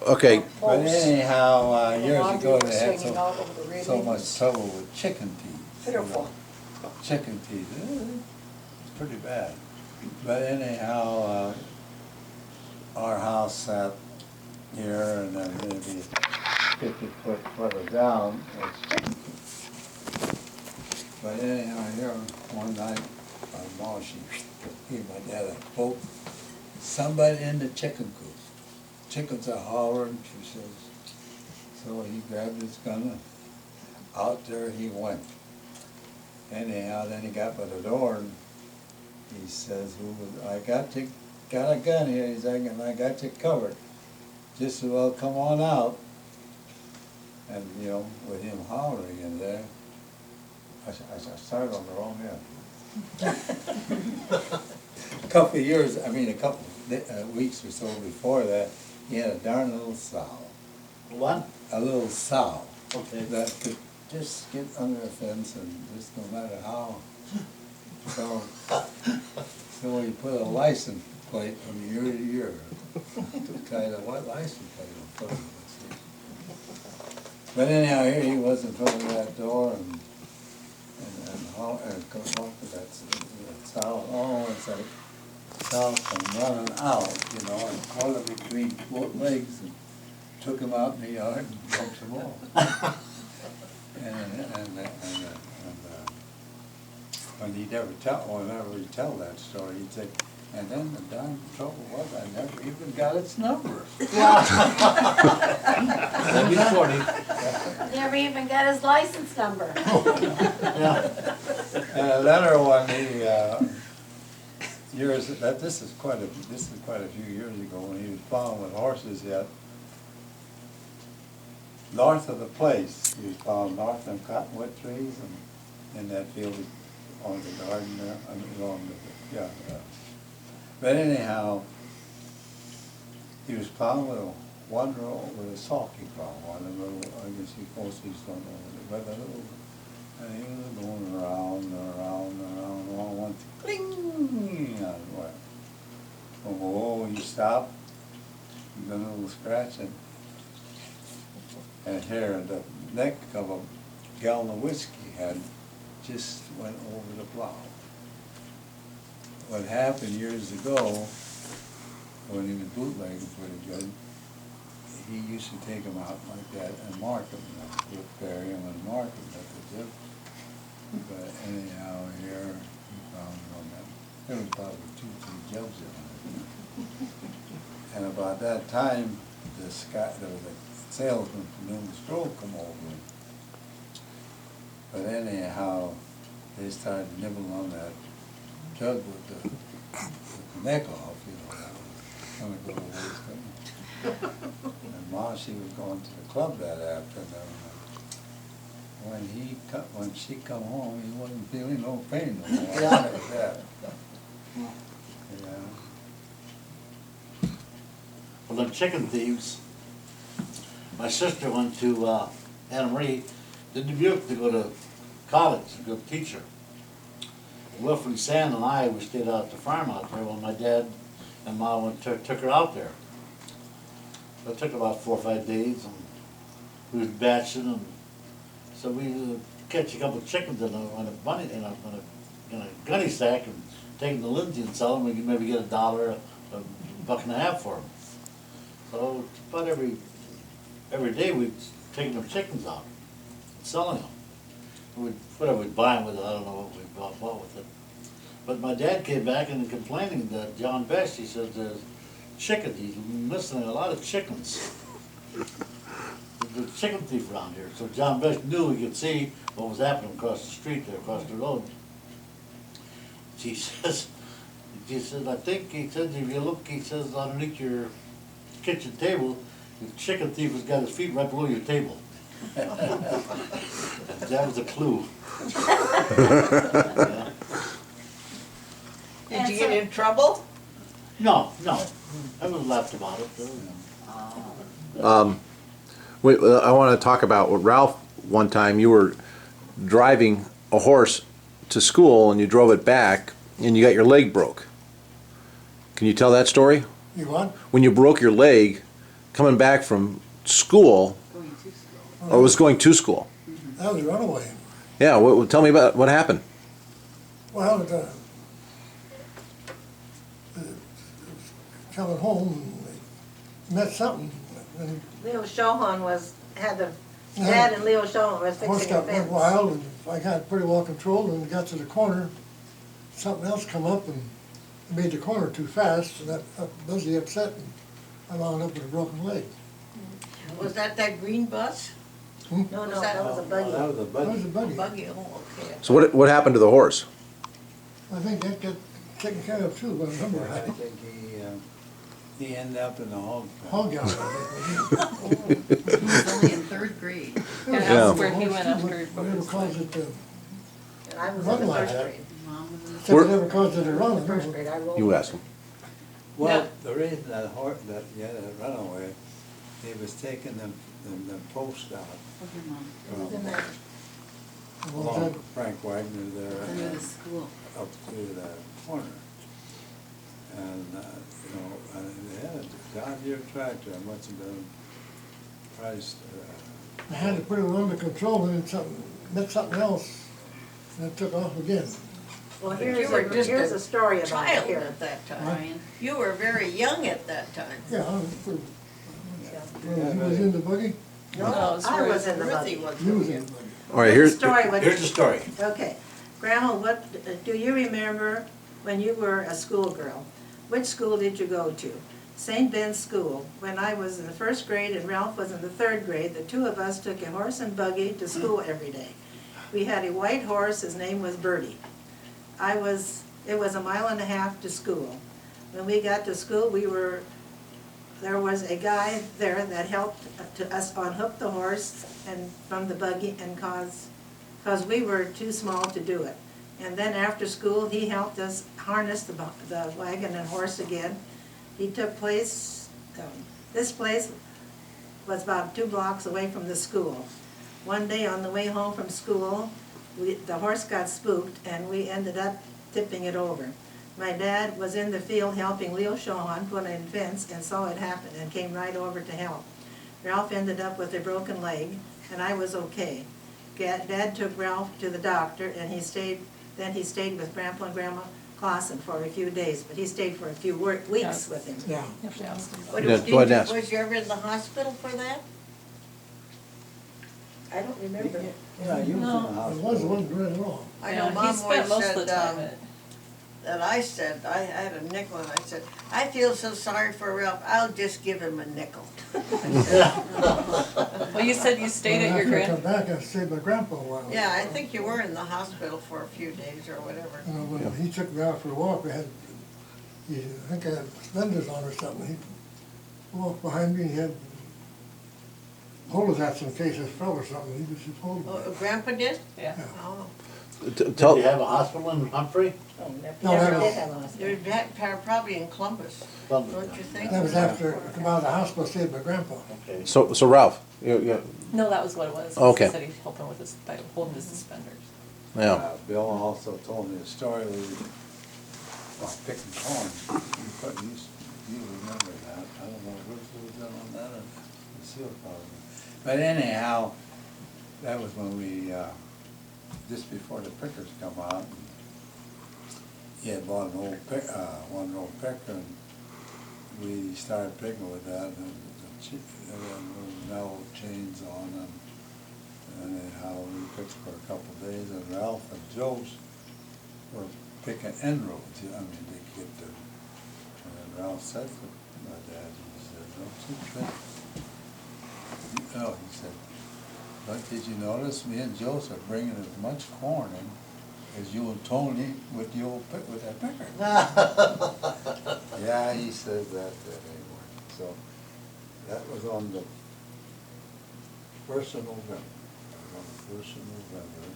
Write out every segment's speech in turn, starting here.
Okay. But anyhow, years Laundry ago was they had swinging all over the so railing. much trouble with chicken teeth. Pitiful. Chicken teeth, it's pretty bad. But anyhow, our house sat here and then maybe 50 foot further down was chicken teeth. But anyhow, here one night, my mom, she gave my dad a poke. Somebody in the chicken coop. Chickens are hollering, she says. So he grabbed his gun and out there he went. Anyhow, then he got by the door and he says, I got a gun here, he's like, and I got you covered. Just as well come on out. And you know, with him hollering in there, I started on the wrong end. A couple of years, I mean a couple weeks or so before that, he had a darn little sow. What? A little sow. Okay. That could just get under a fence and just no matter how. So he put a license plate from year to year. To kind of what license plate on foot. But anyhow, here he was in front of that door and come up with that sow. Oh, it's like sow come running out, you know, and caught him between both legs and took him out in the yard and dumped him off. When he'd whenever he'd tell that story, he'd say, and then the darn trouble was I never even got its number. That'd be funny. Never even got his license number. Yeah. And another one, this is quite a few years ago when he was plowing with horses yet. North of the place, he was plowing north of cottonwood trees and in that field on the garden there, along the, yeah. But anyhow, he was plowing with one row with a sulky plow on the little, I guess he mostly don't know, but a little, and he was going around and around and around, and all one cling out of the way. Oh, he stopped, he got a little scratching. And here, the neck of a gallon of whiskey had just went over the plow. What happened years ago, when he was bootlegging pretty good, he used to take them out like that and mark them. He'd bury them and mark them at the tip. But anyhow, here he found one that there was probably 2-3 jobs in it. And about that time, there was a salesman from Lindsay NE come over. But anyhow, they started nibbling on that jug with the neck off, you know. That was kind of good old ways. And Ma, she was going to the club that afternoon. When she come home, he wasn't feeling no pain no more. Yeah. Like that. Yeah. Well, the chicken thieves, my sister went to Anna Marie, did Dubuque to go to college, to go teacher. Wilfred Sand and I, we stayed out at the farm out there when my dad and Ma went took her out there. It took about 4 or 5 days, and we was batching, and so we catch a couple of chickens in a gunny sack and take them to Lindsay and sell them. We could maybe get $1, $1.50 for them. So about every day we'd take them chickens out, and selling them. We'd buy them with it, I don't know what we bought with it. But my dad came back and complaining that John Best, he said, there's chickens, he's missing a lot of chickens. There's a chicken thief around here. So John Best knew he could see what was happening across the street there, across the road. He says, I think, he says, if you look, he says, underneath your kitchen table, the chicken thief has got his feet right below your table. That was a clue. Yeah. Did you get in trouble? No, I was laughed about it. I want to talk about what Ralph, one time you were driving a horse to school and you drove it back and you got your leg broke. Can you tell that story? You what? When you broke your leg coming back from school, or was going to school. That was a runaway. Yeah, tell me about what happened. Well, coming home, and met something, and Leo Shohan had the, Yeah. Dad and Leo Shohan was the horse fixing a got went fence. wild, and I got it pretty well controlled, and got to the corner, something else come up and made the corner too fast, and that Buzzy upset, and I wound up with a broken leg. Was that green bus? No, no, Was that- that was a That buggy. was a That was buddy. a buggy. Buggy, oh, okay. So what happened to the horse? I think that got taken care of too, but I remember I right. think he ended up in the hog. Hog out. He was only in third grade. Yeah, Yeah. that's where he went after. Whatever caused it to, And I was in Run the like first that. grade. Mom was in except whatever caused it to run. In the first grade, I rolled. You ask him. Well, the reason that horse, that runaway, he was taking the post out with your mom. It was in there. What was along that? Frank Wagner there. Under the school. Up to the corner. And, they had a John Deere tractor, it must have been priced, I had it pretty well under control, and then met something else, and it took off again. Well, You here's were a, just here's a a story about it Child here. at that time. Ryan. You were very young at that time. Yeah, I was pretty, he was in the buggy, No, No, it's I where was in the Ruthie buggy. was. he was in the buggy. All right, Here's here's the story. Here's the story. Okay. Grandma, what, do you remember when you were a schoolgirl? Which school did you go to? St. Ben's School. When I was in the first grade and Ralph was in the third grade, the two of us took a horse and buggy to school every day. We had a white horse, his name was Birdie. It was a 1.5 miles to school. When we got to school, there was a guy there that helped to us unhook the horse and from the buggy and cause we were too small to do it. And then after school, he helped us harness the wagon and horse again. He took place, this place was about 2 blocks away from the school. One day on the way home from school, the horse got spooked and we ended up tipping it over. My dad was in the field helping Leo Shohan put in a fence and saw it happen and came right over to help. Ralph ended up with a broken leg and I was okay. Dad took Ralph to the doctor and he stayed with Grandpa and Grandma Clausen for a few days, but he stayed for a few weeks with him. Yeah. You have to ask him. What, Yeah, go ahead and ask. Was you ever in the hospital for that? I don't remember. Yeah, you was in the No. It hospital. wasn't right at all. I Yeah, know he Mom spent always most of the said, time at. that I said, I had a nickel and I said, I feel so sorry for Ralph, I'll just give him a nickel. Well, you said you stayed at your After I come grand. back, I stayed with Grandpa a while. Yeah, I think you were in the hospital for a few days or whatever. You know, when he took me out for a walk, I think I had suspenders on or something. He walked behind me and he had hold of that in case I fell or something. He just hold me. Oh, Grandpa did? Yeah. Oh, Did Tell, you have a hospital in Humphrey? No, Never that did was- have a hospital. there's that probably in Columbus, don't you think? That was after I come out of the hospital, stayed with Grandpa. Okay. so Ralph, you, No, that was what it was. Okay. He said he helped him with his, by holding his suspenders. yeah. Bill also told me a story where about picking corn. You remember that. I don't know if Ruth was in on that or Ceil probably. But anyhow, that was when we, just before the pickers come out. He had bought an old one old picker and we started picking with that and there were no chains on them. And anyhow, we picked for a couple of days, and Ralph and Joe's were picking end roads. I mean, they get the, and Ralph said to my dad, he said, "Don't you think?" No, he said, "But did you notice me and Joseph are bringing as much corn in as you and Tony with the old pick with that picker?" Yeah, he says that anyway. So that was on the 1st of November. On the 1st of November.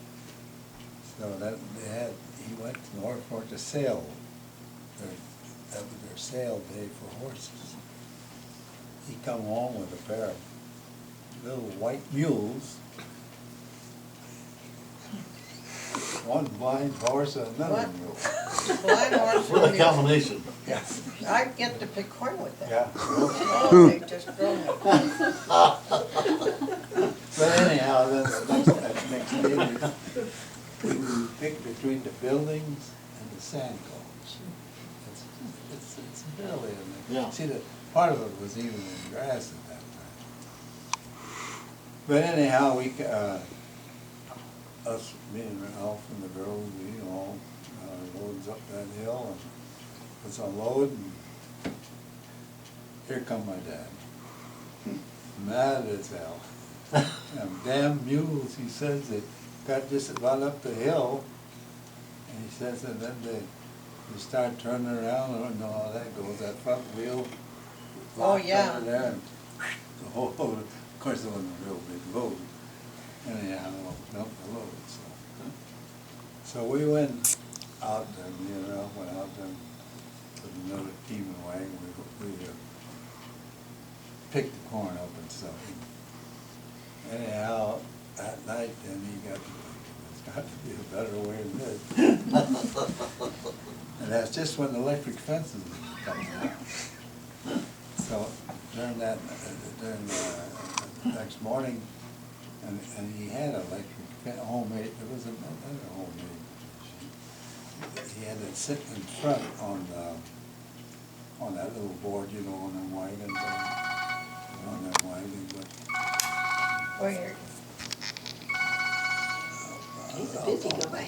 So that he went to Norfolk to Ceil. That was their sale day for horses. He come home with a pair of little white mules. One blind horse and another What? mule. Blind horse What a review. combination. Yes. I get to pick corn with that. Yeah. Oh, they just grow me. But anyhow, then that next day, we picked between the buildings and the sand cones. It's barely in there. Yeah. See, the part of it was even in grass at that time. But anyhow, us, me and Ralph and the girls, we all loads up that hill and was unload, and here come my dad. Mad as hell. Them damn mules, he says, they got just about up the hill, and he says, and then they start turning around, I don't know how that goes, that front wheel Oh, locked yeah. under there, and the whole load, of course it wasn't a real big load, anyhow, dumped the load, so. So we went out there, me and Ralph went out there with another team and wagon, we picked the corn up and stuff. Anyhow, that night, then he got to thinking, there's got to be a better way than this. And that's just when the electric fences were coming out. So during that, the next morning, and he had an electric homemade, there was another homemade machine. He had it sitting in front on that little board, you know, on them wagons, but. Where He's a busy guy.